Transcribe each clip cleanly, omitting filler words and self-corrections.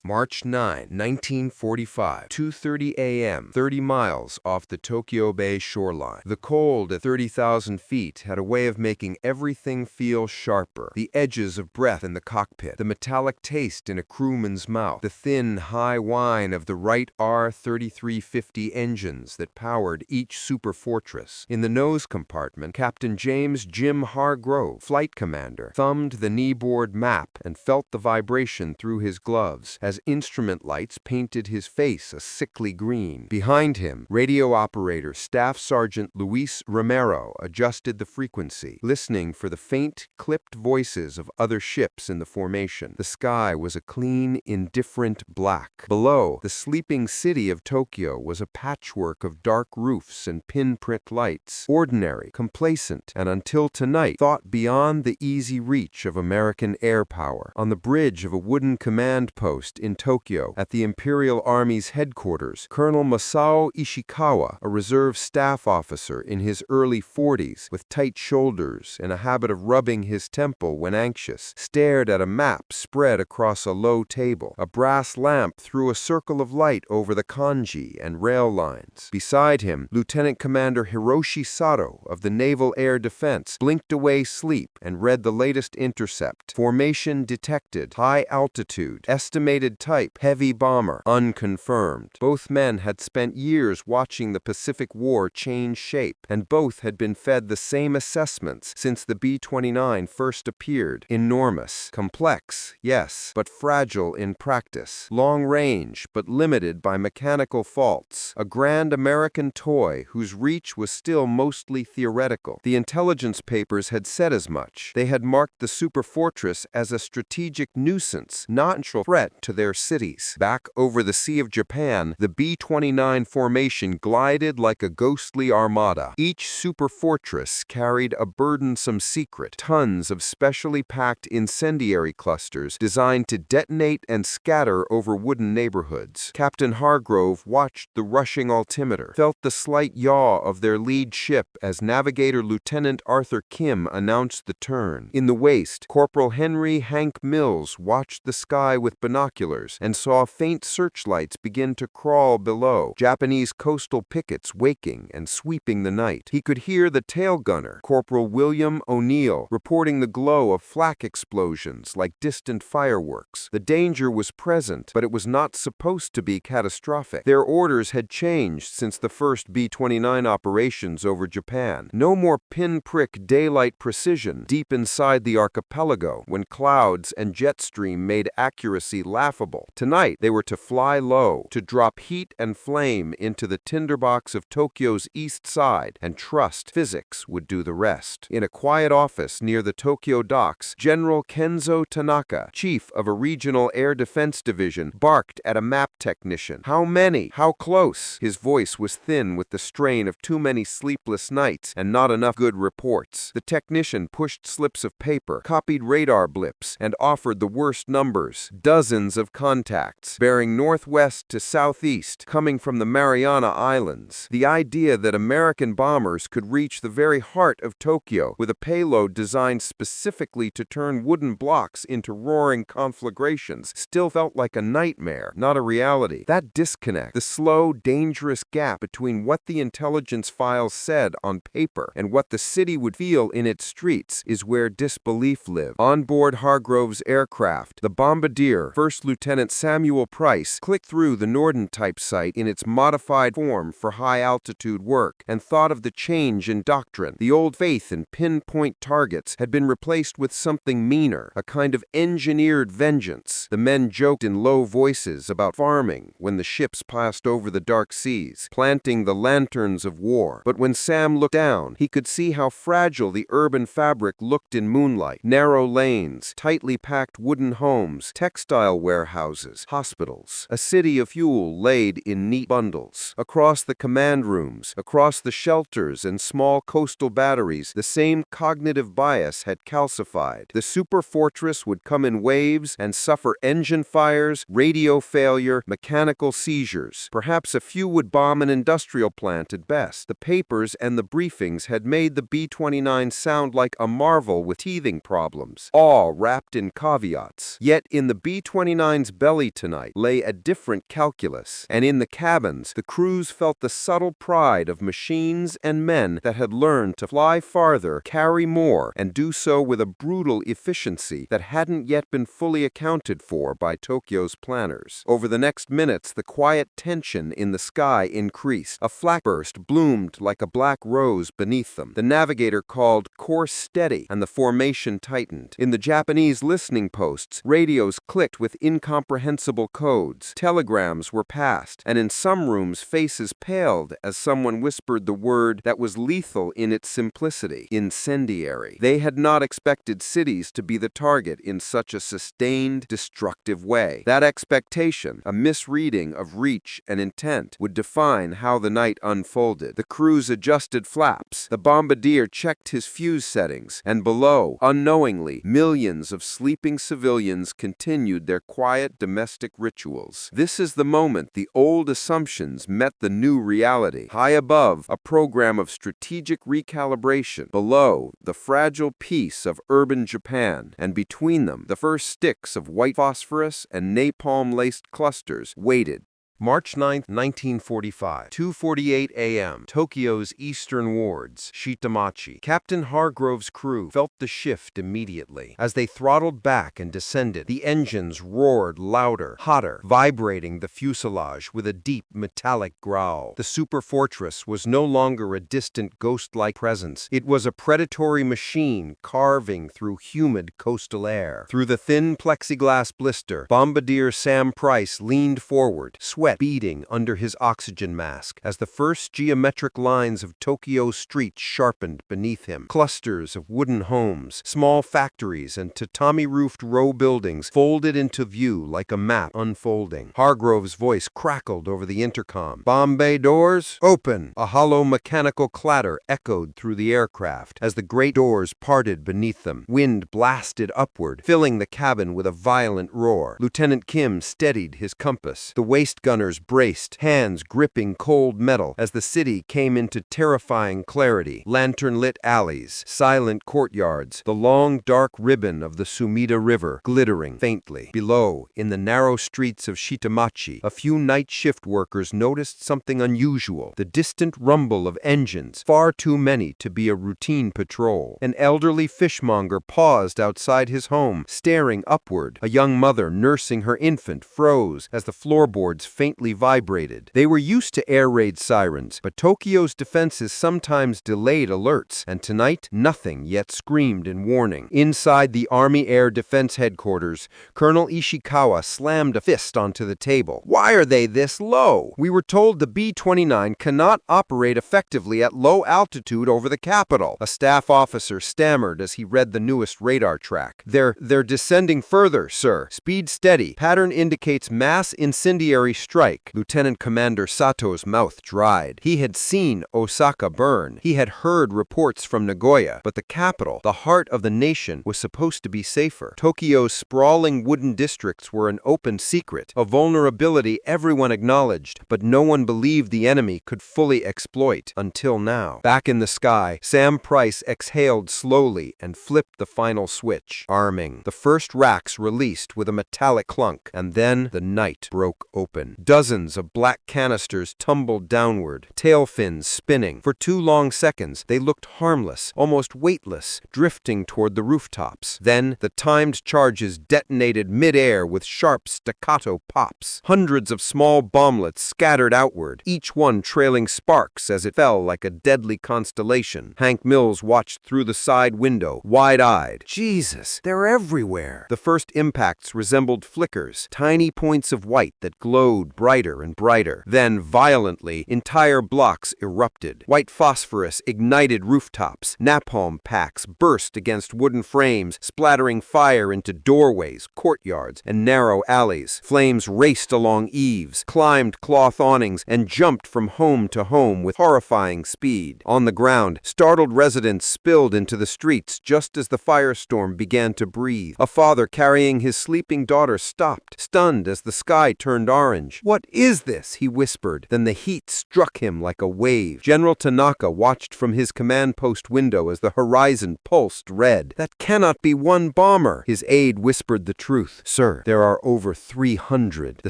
March 9, 1945, 2:30 a.m., 30 miles off the Tokyo Bay shoreline. The cold at 30,000 feet had a way of making everything feel sharper. The edges of breath in the cockpit, the metallic taste in a crewman's mouth, the thin, high whine of the Wright R-3350 engines that powered each Superfortress. In the nose compartment, Captain James Jim Hargrove, flight commander, thumbed the kneeboard map and felt the vibration through his gloves as instrument lights painted his face a sickly green. Behind him, radio operator Staff Sergeant Luis Romero adjusted the frequency, listening for the faint, clipped voices of other ships in the formation. The sky was a clean, indifferent black. Below, the sleeping city of Tokyo was a patchwork of dark roofs and pinprick lights, ordinary, complacent, and until tonight, thought beyond the easy reach of American air power. On the bridge of a wooden command post in Tokyo, at the Imperial Army's headquarters, Colonel Masao Ishikawa, a reserve staff officer in his early 40s, with tight shoulders and a habit of rubbing his temple when anxious, stared at a map spread across a low table. A brass lamp threw a circle of light over the kanji and rail lines. Beside him, Lieutenant Commander Hiroshi Sato of the Naval Air Defense blinked away sleep and read the latest intercept. Formation detected, high altitude, estimated type, heavy bomber, unconfirmed. Both men had spent years watching the Pacific War change shape, and both had been fed the same assessments since the B-29 first appeared. Enormous, complex, yes, but fragile in practice. Long range, but limited by mechanical faults. A grand American toy whose reach was still mostly theoretical. The intelligence papers had said as much. They had marked the Superfortress as a strategic nuisance, not a threat to their cities. Back over the Sea of Japan, the B-29 formation glided like a ghostly armada. Each Superfortress carried a burdensome secret, tons of specially packed incendiary clusters designed to detonate and scatter over wooden neighborhoods. Captain Hargrove watched the rushing altimeter, felt the slight yaw of their lead ship as Navigator Lieutenant Arthur Kim announced the turn. In the waist, Corporal Henry Hank Mills watched the sky with binoculars and saw faint searchlights begin to crawl below, Japanese coastal pickets waking and sweeping the night. He could hear the tail gunner, Corporal William O'Neill, reporting the glow of flak explosions like distant fireworks. The danger was present, but it was not supposed to be catastrophic. Their orders had changed since the first B-29 operations over Japan. No more pinprick daylight precision deep inside the archipelago when clouds and jet stream made accuracy laughable. Tonight, they were to fly low, to drop heat and flame into the tinderbox of Tokyo's east side, and trust physics would do the rest. In a quiet office near the Tokyo docks, General Kenzo Tanaka, chief of a regional air defense division, barked at a map technician. "How many? How close?" His voice was thin with the strain of too many sleepless nights and not enough good reports. The technician pushed slips of paper, copied radar blips, and offered the worst numbers. Dozens of contacts, bearing northwest to southeast, coming from the Mariana Islands. The idea that American bombers could reach the very heart of Tokyo with a payload designed specifically to turn wooden blocks into roaring conflagrations still felt like a nightmare, not a reality. That disconnect, the slow, dangerous gap between what the intelligence files said on paper and what the city would feel in its streets, is where disbelief lived. On board Hargrove's aircraft, the bombardier, First Lieutenant Samuel Price, clicked through the Norden type site in its modified form for high-altitude work and thought of the change in doctrine. The old faith in pinpoint targets had been replaced with something meaner, a kind of engineered vengeance. The men joked in low voices about farming when the ships passed over the dark seas, planting the lanterns of war. But when Sam looked down, he could see how fragile the urban fabric looked in moonlight. Narrow lanes, tightly packed wooden homes, textile warehouses, hospitals. A city of fuel laid in neat bundles. Across the command rooms, across the shelters and small coastal batteries, the same cognitive bias had calcified. The Superfortress would come in waves and suffer engine fires, radio failure, mechanical seizures. Perhaps a few would bomb an industrial plant at best. The papers and the briefings had made the B-29 sound like a marvel with teething problems, all wrapped in caveats. Yet in the B-29 Redesigned's belly tonight lay a different calculus, and in the cabins, the crews felt the subtle pride of machines and men that had learned to fly farther, carry more, and do so with a brutal efficiency that hadn't yet been fully accounted for by Tokyo's planners. Over the next minutes, the quiet tension in the sky increased. A flak burst bloomed like a black rose beneath them. The navigator called "course steady," and the formation tightened. In the Japanese listening posts, radios clicked with incomprehensible codes. Telegrams were passed, and in some rooms faces paled as someone whispered the word that was lethal in its simplicity: incendiary. They had not expected cities to be the target in such a sustained, destructive way. That expectation, a misreading of reach and intent, would define how the night unfolded. The crews adjusted flaps. The bombardier checked his fuse settings, and below, unknowingly, millions of sleeping civilians continued their quiet domestic rituals. This is the moment the old assumptions met the new reality. High above, a program of strategic recalibration. Below, the fragile peace of urban Japan, and between them, the first sticks of white phosphorus and napalm-laced clusters waited. March 9, 1945, 2:48 a.m., Tokyo's eastern wards, Shitamachi. Captain Hargrove's crew felt the shift immediately. As they throttled back and descended, the engines roared louder, hotter, vibrating the fuselage with a deep metallic growl. The Superfortress was no longer a distant ghost-like presence. It was a predatory machine carving through humid coastal air. Through the thin plexiglass blister, Bombardier Sam Price leaned forward, sweat beading under his oxygen mask, as the first geometric lines of Tokyo's streets sharpened beneath him. Clusters of wooden homes, small factories, and tatami-roofed row buildings folded into view like a map unfolding. Hargrove's voice crackled over the intercom. "Bomb bay doors, open!" A hollow mechanical clatter echoed through the aircraft as the great doors parted beneath them. Wind blasted upward, filling the cabin with a violent roar. Lieutenant Kim steadied his compass. The waist gunners braced, hands gripping cold metal as the city came into terrifying clarity. Lantern-lit alleys, silent courtyards, the long dark ribbon of the Sumida River glittering faintly. Below, in the narrow streets of Shitamachi, a few night shift workers noticed something unusual: the distant rumble of engines, far too many to be a routine patrol. An elderly fishmonger paused outside his home, staring upward. A young mother nursing her infant froze as the floorboards faintly vibrated. They were used to air raid sirens, but Tokyo's defenses sometimes delayed alerts, and tonight nothing yet screamed in warning. Inside the Army Air Defense Headquarters, Colonel Ishikawa slammed a fist onto the table. "Why are they this low? We were told the B-29 cannot operate effectively at low altitude over the capital." A staff officer stammered as he read the newest radar track. They're descending further, sir. Speed steady. Pattern indicates mass incendiary strike." Lieutenant Commander Sato's mouth dried. He had seen Osaka burn. He had heard reports from Nagoya, but the capital, the heart of the nation, was supposed to be safer. Tokyo's sprawling wooden districts were an open secret, a vulnerability everyone acknowledged, but no one believed the enemy could fully exploit until now. Back in the sky, Sam Price exhaled slowly and flipped the final switch. Arming. The first racks released with a metallic clunk, and then the night broke open. Dozens of black canisters tumbled downward, tail fins spinning. For 2 long seconds, they looked harmless, almost weightless, drifting toward the rooftops. Then, the timed charges detonated mid-air with sharp staccato pops. Hundreds of small bomblets scattered outward, each one trailing sparks as it fell like a deadly constellation. Hank Mills watched through the side window, wide-eyed. Jesus, they're everywhere! The first impacts resembled flickers, tiny points of white that glowed brighter and brighter. Then, violently, entire blocks erupted. White phosphorus ignited rooftops. Napalm packs burst against wooden frames, splattering fire into doorways, courtyards, and narrow alleys. Flames raced along eaves, climbed cloth awnings, and jumped from home to home with horrifying speed. On the ground, startled residents spilled into the streets just as the firestorm began to breathe. A father carrying his sleeping daughter stopped, stunned as the sky turned orange. footage. "What is this?" he whispered. Then the heat struck him like a wave. General Tanaka watched from his command post window as the horizon pulsed red. "That cannot be one bomber." His aide whispered the truth. "Sir, there are over 300. The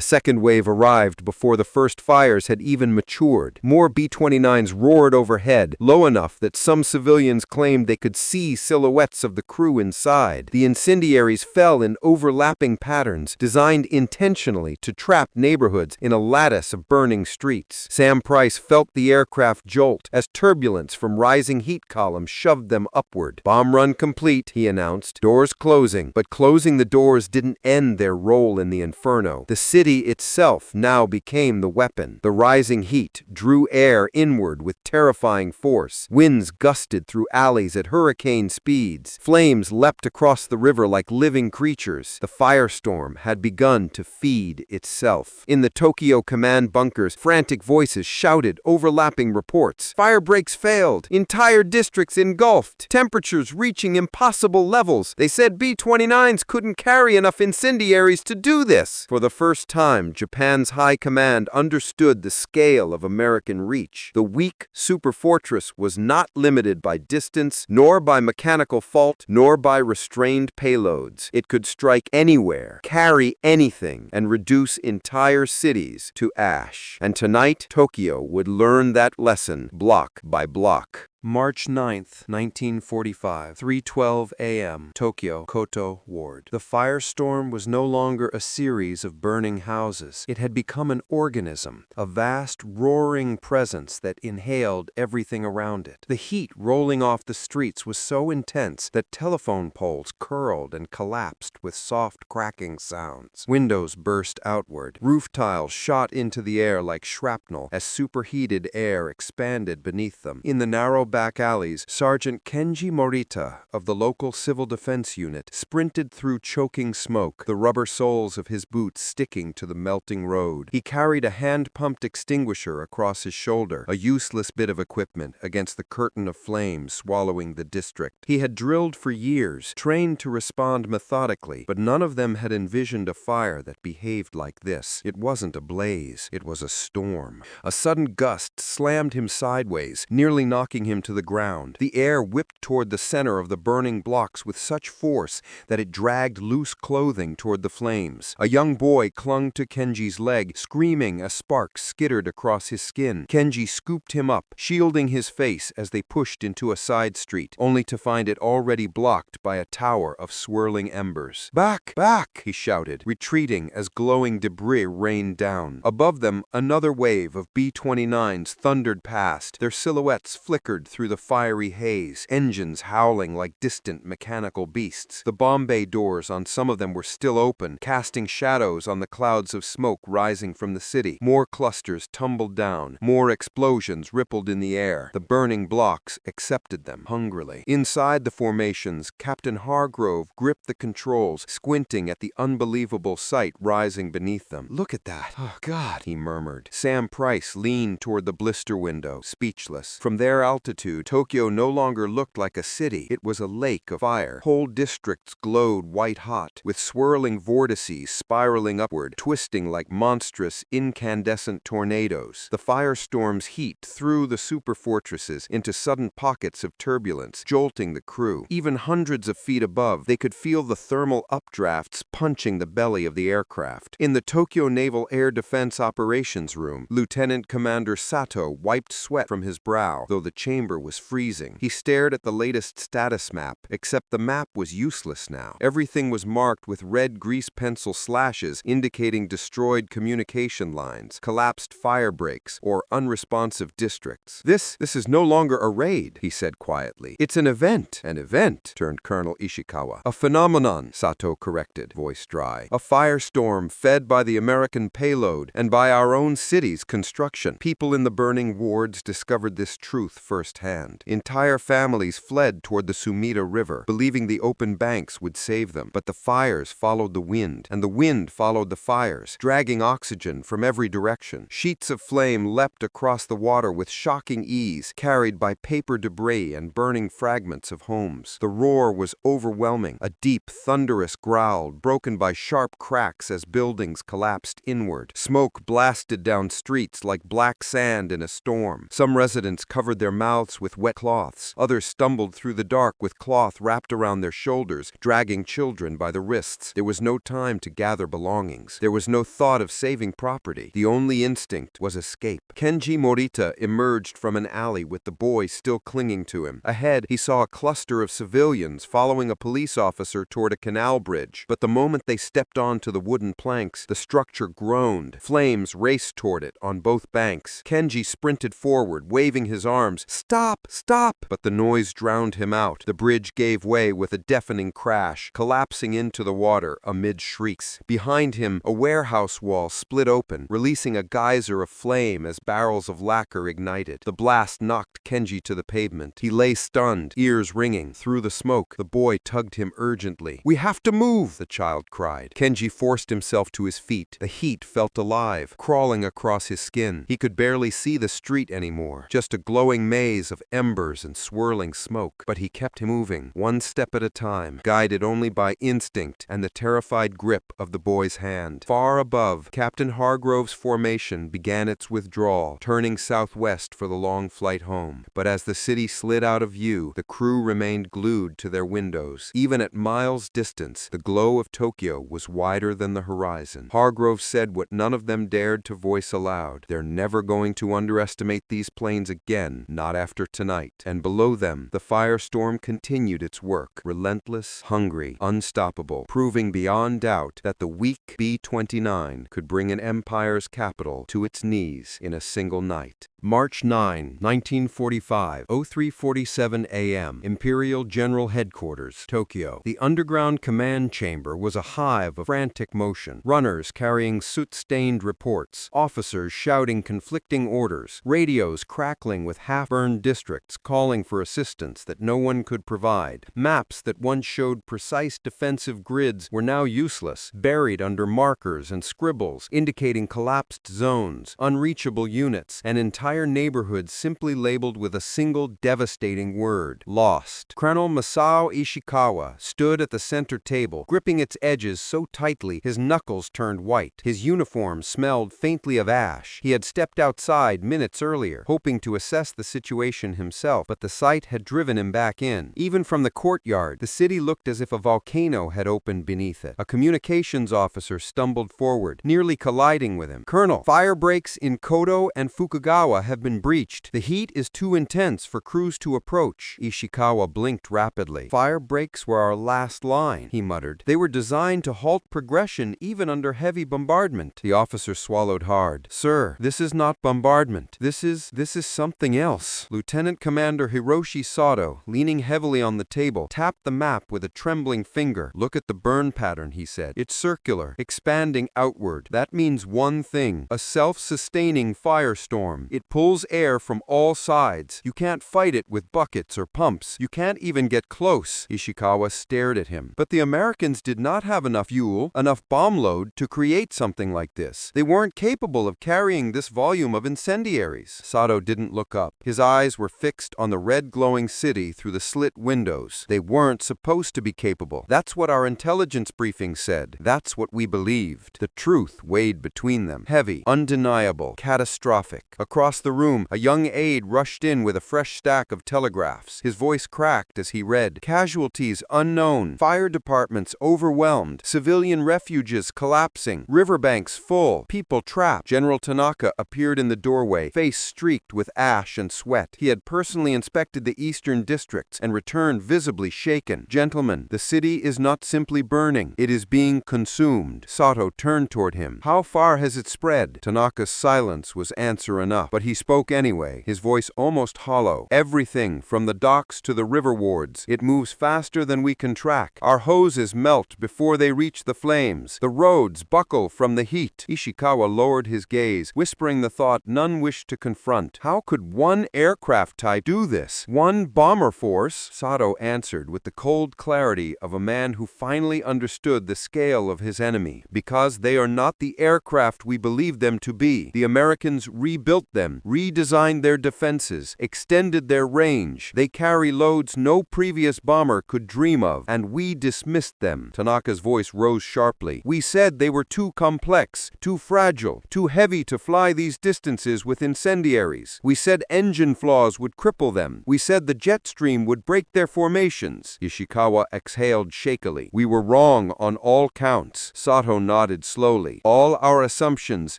second wave arrived before the first fires had even matured. More B-29s roared overhead, low enough that some civilians claimed they could see silhouettes of the crew inside. The incendiaries fell in overlapping patterns, designed intentionally to trap neighborhoods in a lattice of burning streets. Sam Price felt the aircraft jolt as turbulence from rising heat columns shoved them upward. "Bomb run complete," he announced. "Doors closing." But closing the doors didn't end their role in the inferno. The city itself now became the weapon. The rising heat drew air inward with terrifying force. Winds gusted through alleys at hurricane speeds. Flames leapt across the river like living creatures. The firestorm had begun to feed itself. In the Tokyo command bunkers, frantic voices shouted overlapping reports. "Fire breaks failed. Entire districts engulfed. Temperatures reaching impossible levels. They said B-29s couldn't carry enough incendiaries to do this." For the first time, Japan's high command understood the scale of American reach. The weak Superfortress was not limited by distance, nor by mechanical fault, nor by restrained payloads. It could strike anywhere, carry anything, and reduce entire cities to ash. And tonight, Tokyo would learn that lesson block by block. March 9th, 1945, 3:12 a.m., Tokyo, Koto Ward. The firestorm was no longer a series of burning houses. It had become an organism, a vast, roaring presence that inhaled everything around it. The heat rolling off the streets was so intense that telephone poles curled and collapsed with soft cracking sounds. Windows burst outward. Roof tiles shot into the air like shrapnel as superheated air expanded beneath them. In the narrow back alleys, Sergeant Kenji Morita of the local civil defense unit sprinted through choking smoke, the rubber soles of his boots sticking to the melting road. He carried a hand-pumped extinguisher across his shoulder, a useless bit of equipment against the curtain of flames swallowing the district. He had drilled for years, trained to respond methodically, but none of them had envisioned a fire that behaved like this. It wasn't a blaze, it was a storm. A sudden gust slammed him sideways, nearly knocking him to the ground. The air whipped toward the center of the burning blocks with such force that it dragged loose clothing toward the flames. A young boy clung to Kenji's leg, screaming as sparks skittered across his skin. Kenji scooped him up, shielding his face as they pushed into a side street, only to find it already blocked by a tower of swirling embers. "Back! Back!" he shouted, retreating as glowing debris rained down. Above them, another wave of B-29s thundered past, their silhouettes flickered through the fiery haze, engines howling like distant mechanical beasts. The bomb bay doors on some of them were still open, casting shadows on the clouds of smoke rising from the city. More clusters tumbled down, more explosions rippled in the air. The burning blocks accepted them hungrily. Inside the formations, Captain Hargrove gripped the controls, squinting at the unbelievable sight rising beneath them. "Look at that. Oh, God," he murmured. Sam Price leaned toward the blister window, speechless. From their altitude, Tokyo no longer looked like a city. It was a lake of fire. Whole districts glowed white-hot, with swirling vortices spiraling upward, twisting like monstrous, incandescent tornadoes. The firestorm's heat threw the superfortresses into sudden pockets of turbulence, jolting the crew. Even hundreds of feet above, they could feel the thermal updrafts punching the belly of the aircraft. In the Tokyo Naval Air Defense Operations Room, Lieutenant Commander Sato wiped sweat from his brow, though the chamber was freezing. He stared at the latest status map, except the map was useless now. Everything was marked with red grease pencil slashes indicating destroyed communication lines, collapsed fire breaks, or unresponsive districts. This is no longer a raid," he said quietly. "It's an event." "An event?" turned Colonel Ishikawa. "A phenomenon," Sato corrected, voice dry. "A firestorm fed by the American payload and by our own city's construction." People in the burning wards discovered this truth firsthand. firsthand. Entire families fled toward the Sumida River, believing the open banks would save them. But the fires followed the wind, and the wind followed the fires, dragging oxygen from every direction. Sheets of flame leapt across the water with shocking ease, carried by paper debris and burning fragments of homes. The roar was overwhelming, a deep, thunderous growl broken by sharp cracks as buildings collapsed inward. Smoke blasted down streets like black sand in a storm. Some residents covered their mouths with wet cloths. Others stumbled through the dark with cloth wrapped around their shoulders, dragging children by the wrists. There was no time to gather belongings. There was no thought of saving property. The only instinct was escape. Kenji Morita emerged from an alley with the boy still clinging to him. Ahead, he saw a cluster of civilians following a police officer toward a canal bridge. But the moment they stepped onto the wooden planks, the structure groaned. Flames raced toward it on both banks. Kenji sprinted forward, waving his arms. "Stop! Stop!" But the noise drowned him out. The bridge gave way with a deafening crash, collapsing into the water amid shrieks. Behind him, a warehouse wall split open, releasing a geyser of flame as barrels of lacquer ignited. The blast knocked Kenji to the pavement. He lay stunned, ears ringing. Through the smoke, the boy tugged him urgently. "We have to move!" the child cried. Kenji forced himself to his feet. The heat felt alive, crawling across his skin. He could barely see the street anymore, just a glowing maze of embers and swirling smoke. But he kept moving, one step at a time, guided only by instinct and the terrified grip of the boy's hand. Far above, Captain Hargrove's formation began its withdrawal, turning southwest for the long flight home. But as the city slid out of view, the crew remained glued to their windows. Even at miles' distance, the glow of Tokyo was wider than the horizon. Hargrove said what none of them dared to voice aloud. They're never going to underestimate these planes again, not after tonight. And below them, the Firestorm continued its work, relentless, hungry, unstoppable, proving beyond doubt that the weak B-29 could bring an empire's capital to its knees in a single night. March 9, 1945, 03:47 a.m. Imperial General Headquarters, Tokyo. The underground command chamber was a hive of frantic motion. Runners carrying soot-stained reports, officers shouting conflicting orders, radios crackling with half-burned districts calling for assistance that no one could provide. Maps that once showed precise defensive grids were now useless, buried under markers and scribbles indicating collapsed zones, unreachable units, and entire neighborhoods simply labeled with a single devastating word: lost. Colonel Masao Ishikawa stood at the center table, gripping its edges so tightly his knuckles turned white. His uniform smelled faintly of ash. He had stepped outside minutes earlier, hoping to assess the situation himself, but the sight had driven him back in. Even from the courtyard, the city looked as if a volcano had opened beneath it. A communications officer stumbled forward, nearly colliding with him. "Colonel, fire breaks in Koto and Fukugawa have been breached. The heat is too intense for crews to approach." Ishikawa blinked rapidly. "Fire breaks were our last line," he muttered. "They were designed to halt progression even under heavy bombardment." The officer swallowed hard. "Sir, this is not bombardment. This is something else." Lieutenant Commander Hiroshi Sato, leaning heavily on the table, tapped the map with a trembling finger. "Look at the burn pattern," he said. "It's circular, expanding outward. That means one thing: a self-sustaining firestorm. It pulls air from all sides. You can't fight it with buckets or pumps. You can't even get close." Ishikawa stared at him. "But the Americans did not have enough fuel, enough bomb load to create something like this. They weren't capable of carrying this volume of incendiaries." Sato didn't look up. His eyes were fixed on the red glowing city through the slit windows. "They weren't supposed to be capable. That's what our intelligence briefing said. That's what we believed." The truth weighed between them, heavy, undeniable, catastrophic. Across the room, a young aide rushed in with a fresh stack of telegraphs. His voice cracked as he read: "Casualties unknown. Fire departments overwhelmed. Civilian refuges collapsing. Riverbanks full. People trapped." General Tanaka appeared in the doorway, face streaked with ash and sweat. He had personally inspected the eastern districts and returned visibly shaken. "Gentlemen, the city is not simply burning. It is being consumed." Sato turned toward him. "How far has it spread?" Tanaka's silence was answer enough, but he he spoke anyway, his voice almost hollow. "Everything, from the docks to the river wards. It moves faster than we can track. Our hoses melt before they reach the flames. The roads buckle from the heat." Ishikawa lowered his gaze, whispering the thought none wished to confront. How could one aircraft type do this? One bomber force? Sato answered with the cold clarity of a man who finally understood the scale of his enemy. "Because they are not the aircraft we believed them to be. The Americans rebuilt them, redesigned their defenses, extended their range. They carry loads no previous bomber could dream of, and we dismissed them." Tanaka's voice rose sharply. "We said they were too complex, too fragile, too heavy to fly these distances with incendiaries. We said engine flaws would cripple them. We said the jet stream would break their formations." Ishikawa exhaled shakily. "We were wrong on all counts." Sato nodded slowly. "All our assumptions,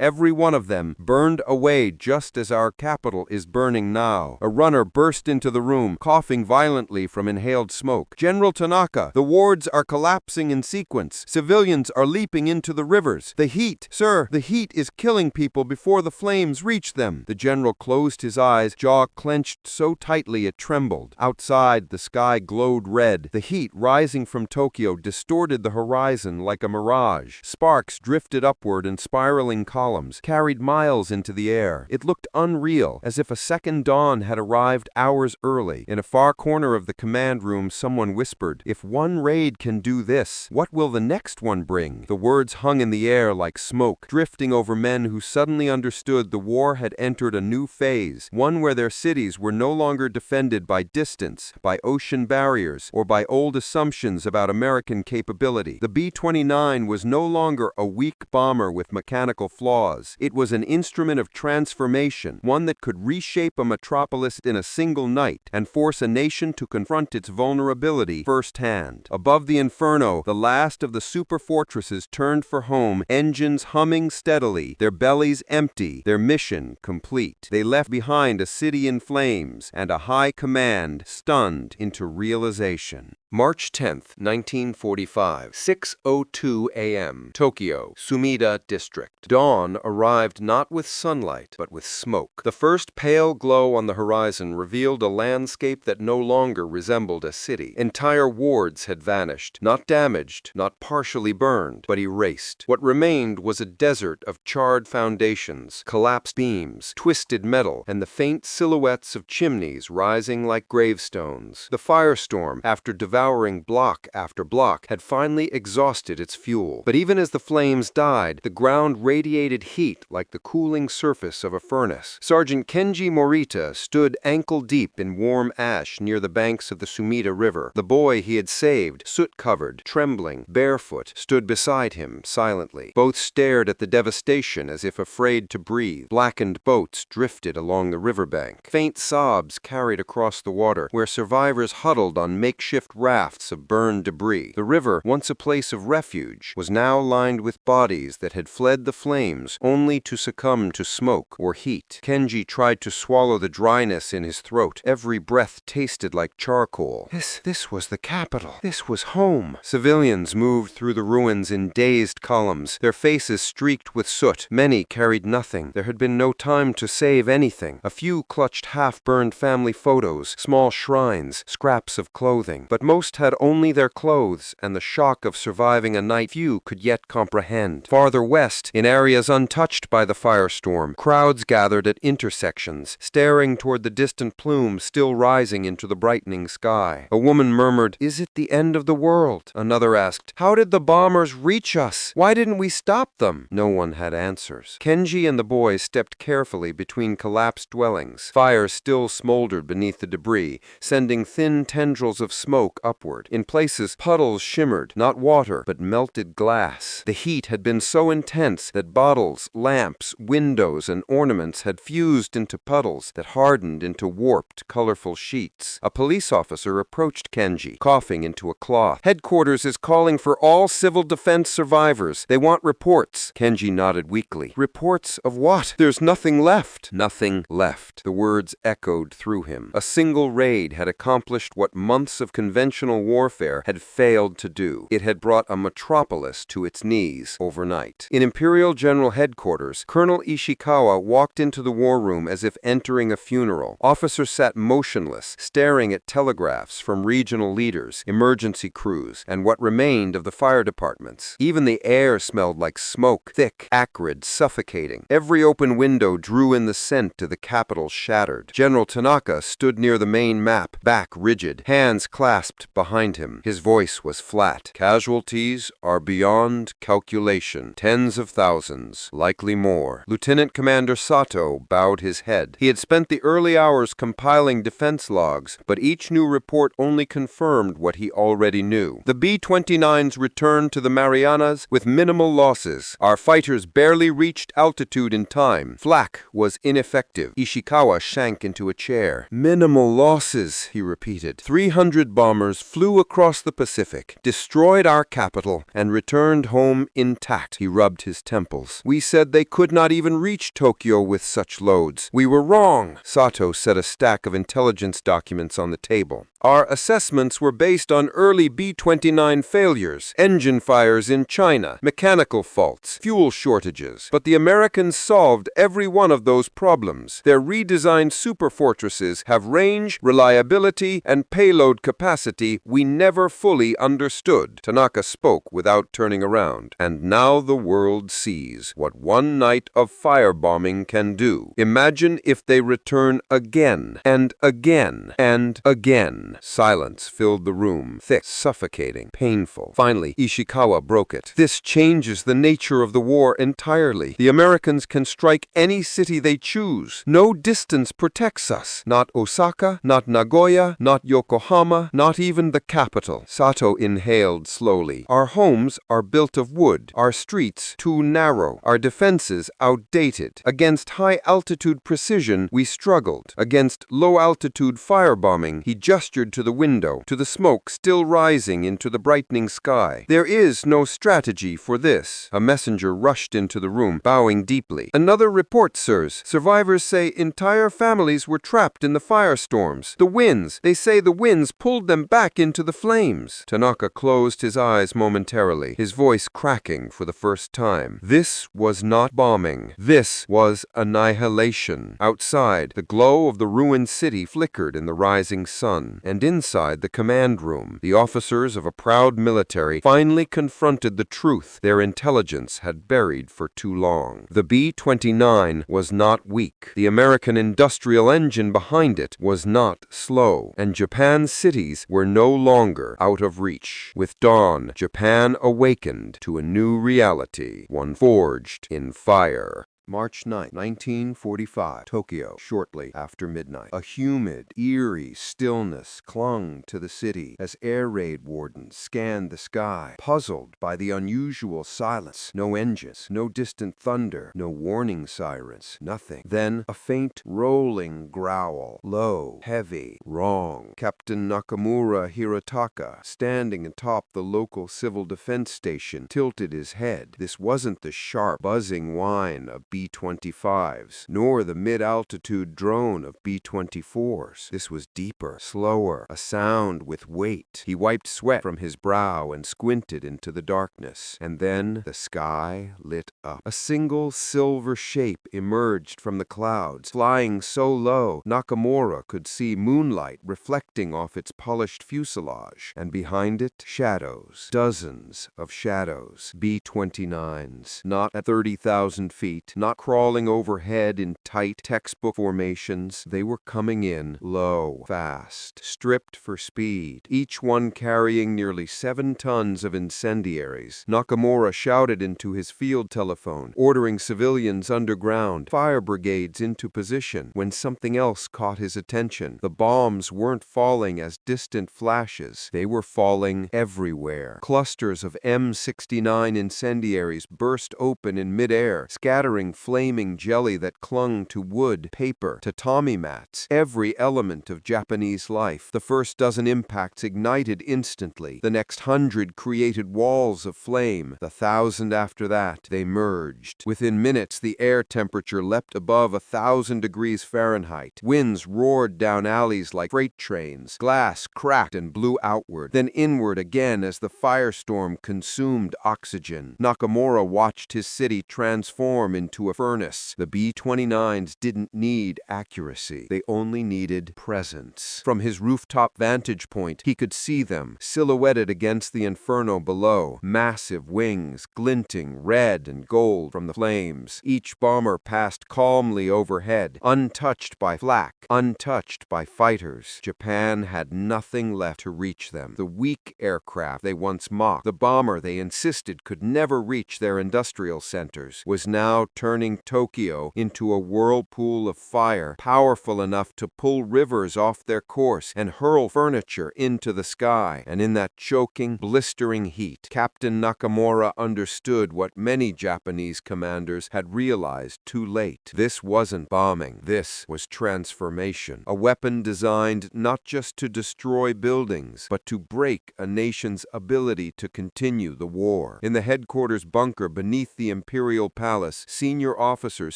every one of them, burned away just as our capital is burning now." A runner burst into the room, coughing violently from inhaled smoke. "General Tanaka, the wards are collapsing in sequence. Civilians are leaping into the rivers. The heat, sir, the heat is killing people before the flames reach them." The general closed his eyes, jaw clenched so tightly it trembled. Outside, the sky glowed red. The heat rising from Tokyo distorted the horizon like a mirage. Sparks drifted upward in spiraling columns, carried miles into the air. It looked unreal, as if a second dawn had arrived hours early. In a far corner of the command room, someone whispered, "If one raid can do this, what will the next one bring?" The words hung in the air like smoke, drifting over men who suddenly understood the war had entered a new phase, one where their cities were no longer defended by distance, by ocean barriers, or by old assumptions about American capability. The B-29 was no longer a weak bomber with mechanical flaws. It was an instrument of transformation, one that could reshape a metropolis in a single night and force a nation to confront its vulnerability firsthand. Above the inferno, the last of the superfortresses turned for home, engines humming steadily, their bellies empty, their mission complete. They left behind a city in flames and a high command stunned into realization. March 10th, 1945, 6:02 a.m., Tokyo, Sumida District. Dawn arrived not with sunlight, but with smoke. The first pale glow on the horizon revealed a landscape that no longer resembled a city. Entire wards had vanished, not damaged, not partially burned, but erased. What remained was a desert of charred foundations, collapsed beams, twisted metal, and the faint silhouettes of chimneys rising like gravestones. The firestorm, after devouring block after block, had finally exhausted its fuel. But even as the flames died, the ground radiated heat like the cooling surface of a furnace. Sergeant Kenji Morita stood ankle-deep in warm ash near the banks of the Sumida River. The boy he had saved, soot-covered, trembling, barefoot, stood beside him silently. Both stared at the devastation as if afraid to breathe. Blackened boats drifted along the riverbank. Faint sobs carried across the water, where survivors huddled on makeshift rafts of burned debris. The river, once a place of refuge, was now lined with bodies that had fled the flames only to succumb to smoke or heat. Kenji tried to swallow the dryness in his throat. Every breath tasted like charcoal. This was the capital. This was home. Civilians moved through the ruins in dazed columns, their faces streaked with soot. Many carried nothing. There had been no time to save anything. A few clutched half-burned family photos, small shrines, scraps of clothing. But most had only their clothes and the shock of surviving a night few could yet comprehend. Farther west, in areas untouched by the firestorm, crowds gathered at intersections, staring toward the distant plume still rising into the brightening sky. A woman murmured, "Is it the end of the world?" Another asked, "How did the bombers reach us? Why didn't we stop them?" No one had answers. Kenji and the boy stepped carefully between collapsed dwellings. Fire still smoldered beneath the debris, sending thin tendrils of smoke upward. In places, puddles shimmered, not water, but melted glass. The heat had been so intense that bottles, lamps, windows, and ornaments had fused into puddles that hardened into warped, colorful sheets. A police officer approached Kenji, coughing into a cloth. "Headquarters is calling for all civil defense survivors. They want reports." Kenji nodded weakly. "Reports of what? There's nothing left." Nothing left. The words echoed through him. A single raid had accomplished what months of conventional conventional warfare had failed to do. It had brought a metropolis to its knees overnight. In Imperial General Headquarters, Colonel Ishikawa walked into the war room as if entering a funeral. Officers sat motionless, staring at telegraphs from regional leaders, emergency crews, and what remained of the fire departments. Even the air smelled like smoke, thick, acrid, suffocating. Every open window drew in the scent to the capital shattered. General Tanaka stood near the main map, back rigid, hands clasped behind him. His voice was flat. Casualties are beyond calculation. Tens of thousands, likely more. Lieutenant Commander Sato bowed his head. He had spent the early hours compiling defense logs, but each new report only confirmed what he already knew. The B-29s returned to the Marianas with minimal losses. Our fighters barely reached altitude in time. Flak was ineffective. Ishikawa sank into a chair. Minimal losses, he repeated. 300 bombers flew across the Pacific, destroyed our capital, and returned home intact. He rubbed his temples. We said they could not even reach Tokyo with such loads. We were wrong. Sato set a stack of intelligence documents on the table. Our assessments were based on early B-29 failures, engine fires in China, mechanical faults, fuel shortages. But the Americans solved every one of those problems. Their redesigned superfortresses have range, reliability, and payload capacity we never fully understood. Tanaka spoke without turning around. And now the world sees what one night of firebombing can do. Imagine if they return again, and again, and again. Silence filled the room, thick, suffocating, painful. Finally, Ishikawa broke it. This changes the nature of the war entirely. The Americans can strike any city they choose. No distance protects us. Not Osaka, not Nagoya, not Yokohama, not even the capital. Sato inhaled slowly. Our homes are built of wood. Our streets too narrow. Our defenses outdated. Against high-altitude precision, we struggled. Against low-altitude firebombing, he gestured to the window, to the smoke still rising into the brightening sky. There is no strategy for this. A messenger rushed into the room, bowing deeply. Another report, sirs. Survivors say entire families were trapped in the firestorms. The winds, they say the winds pulled them back into the flames. Tanaka closed his eyes momentarily, his voice cracking for the first time. This was not bombing. This was annihilation. Outside, the glow of the ruined city flickered in the rising sun. And inside the command room, the officers of a proud military finally confronted the truth their intelligence had buried for too long. The B-29 was not weak. The American industrial engine behind it was not slow. And Japan's cities were no longer out of reach. With dawn, Japan awakened to a new reality, one forged in fire. March 9, 1945, Tokyo, shortly after midnight. A humid, eerie stillness clung to the city as air raid wardens scanned the sky, puzzled by the unusual silence. No engines, no distant thunder, no warning sirens, nothing. Then a faint, rolling growl, low, heavy, wrong. Captain Nakamura Hirotaka, standing atop the local civil defense station, tilted his head. This wasn't the sharp, buzzing whine of B-25s, nor the mid-altitude drone of B-24s. This was deeper, slower, a sound with weight. He wiped sweat from his brow and squinted into the darkness. And then the sky lit up. A single silver shape emerged from the clouds, flying so low Nakamura could see moonlight reflecting off its polished fuselage. And behind it, shadows. Dozens of shadows. B-29s. Not at 30,000 feet, not crawling overhead in tight textbook formations. They were coming in low, fast, stripped for speed, each one carrying nearly 7 tons of incendiaries. Nakamura shouted into his field telephone, ordering civilians underground, fire brigades into position, when something else caught his attention. The bombs weren't falling as distant flashes. They were falling everywhere. Clusters of M69 incendiaries burst open in midair, scattering flaming jelly that clung to wood, paper, tatami mats, every element of Japanese life. The first dozen impacts ignited instantly. The next 100 created walls of flame. The 1,000 after that, they merged. Within minutes, the air temperature leapt above 1,000 degrees Fahrenheit. Winds roared down alleys like freight trains. Glass cracked and blew outward, then inward again as the firestorm consumed oxygen. Nakamura watched his city transform into a furnace. The B-29s didn't need accuracy. They only needed presence. From his rooftop vantage point, he could see them, silhouetted against the inferno below, massive wings glinting red and gold from the flames. Each bomber passed calmly overhead, untouched by flak, untouched by fighters. Japan had nothing left to reach them. The weak aircraft they once mocked, the bomber they insisted could never reach their industrial centers, was now turning Tokyo into a whirlpool of fire, powerful enough to pull rivers off their course and hurl furniture into the sky. And in that choking, blistering heat, Captain Nakamura understood what many Japanese commanders had realized too late. This wasn't bombing. This was transformation. A weapon designed not just to destroy buildings, but to break a nation's ability to continue the war. In the headquarters bunker beneath the Imperial Palace, senior officers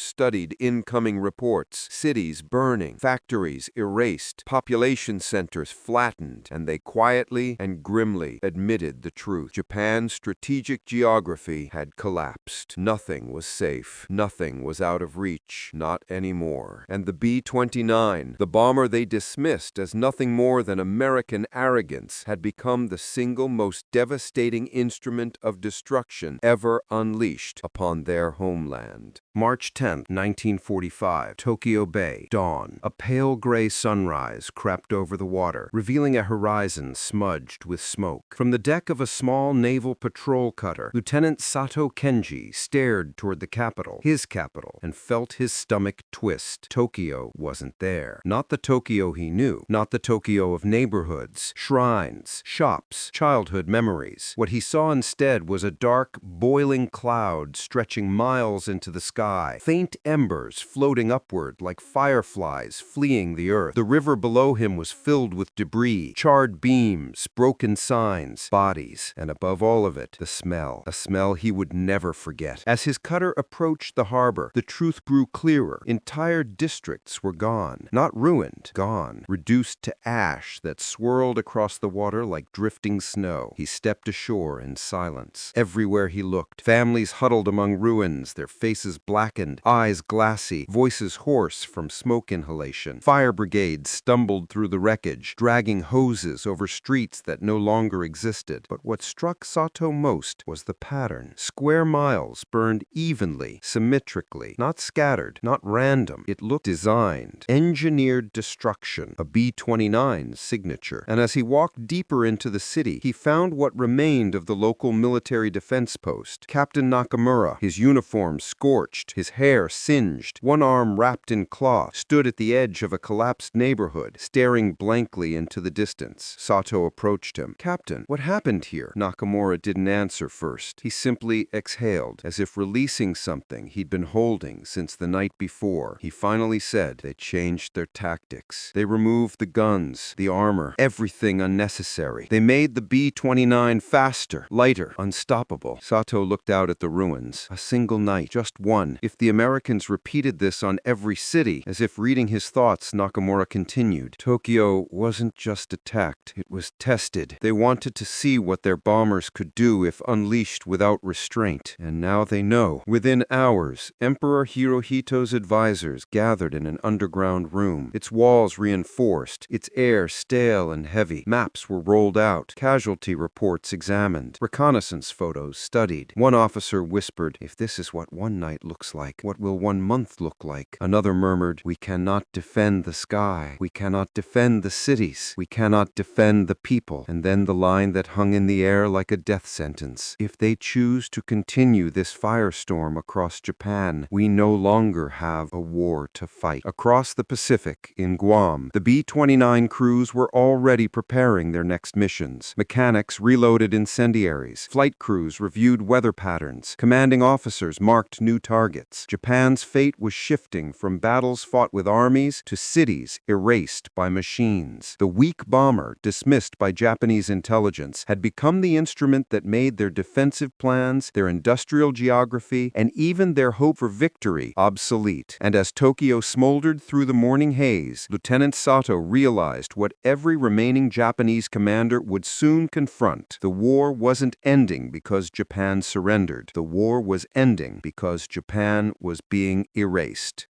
studied incoming reports. Cities burning, factories erased, population centers flattened, and they quietly and grimly admitted the truth. Japan's strategic geography had collapsed. Nothing was safe. Nothing was out of reach. Not anymore. And the B-29, the bomber they dismissed as nothing more than American arrogance, had become the single most devastating instrument of destruction ever unleashed upon their homeland. March 10, 1945, Tokyo Bay, dawn. A pale gray sunrise crept over the water, revealing a horizon smudged with smoke. From the deck of a small naval patrol cutter, Lieutenant Sato Kenji stared toward the capital, his capital, and felt his stomach twist. Tokyo wasn't there. Not the Tokyo he knew. Not the Tokyo of neighborhoods, shrines, shops, childhood memories. What he saw instead was a dark, boiling cloud stretching miles into the sky, faint embers floating upward like fireflies fleeing the earth. The river below him was filled with debris, charred beams, broken signs, bodies, and above all of it, the smell. A smell he would never forget. As his cutter approached the harbor, the truth grew clearer. Entire districts were gone. Not ruined, gone. Reduced to ash that swirled across the water like drifting snow. He stepped ashore in silence. Everywhere he looked, families huddled among ruins, their faces blackened, eyes glassy, voices hoarse from smoke inhalation. Fire brigades stumbled through the wreckage, dragging hoses over streets that no longer existed. But what struck Sato most was the pattern. Square miles burned evenly, symmetrically, not scattered, not random. It looked designed, engineered destruction, a B-29's signature. And as he walked deeper into the city, he found what remained of the local military defense post. Captain Nakamura, his uniform scorched, his hair singed, one arm wrapped in cloth, stood at the edge of a collapsed neighborhood, staring blankly into the distance. Sato approached him. "Captain, what happened here?" Nakamura didn't answer first. He simply exhaled, as if releasing something he'd been holding since the night before. He finally said, "They changed their tactics. They removed the guns, the armor, everything unnecessary. They made the B-29 faster, lighter, unstoppable." Sato looked out at the ruins. A single night, just one. If the Americans repeated this on every city, as if reading his thoughts, Nakamura continued, "Tokyo wasn't just attacked, it was tested. They wanted to see what their bombers could do if unleashed without restraint. And now they know." Within hours, Emperor Hirohito's advisors gathered in an underground room, its walls reinforced, its air stale and heavy. Maps were rolled out, casualty reports examined, reconnaissance photos studied. One officer whispered, "If this is what one night looks like, what will 1 month look like?" Another murmured, "We cannot defend the sky. We cannot defend the cities. We cannot defend the people." And then the line that hung in the air like a death sentence. "If they choose to continue this firestorm across Japan, we no longer have a war to fight." Across the Pacific, in Guam, the B-29 crews were already preparing their next missions. Mechanics reloaded incendiaries. Flight crews reviewed weather patterns. Commanding officers marked new targets. targets. Japan's fate was shifting from battles fought with armies to cities erased by machines. The weak bomber, dismissed by Japanese intelligence, had become the instrument that made their defensive plans, their industrial geography, and even their hope for victory obsolete. And as Tokyo smoldered through the morning haze, Lieutenant Sato realized what every remaining Japanese commander would soon confront. The war wasn't ending because Japan surrendered. The war was ending because Japan was being erased.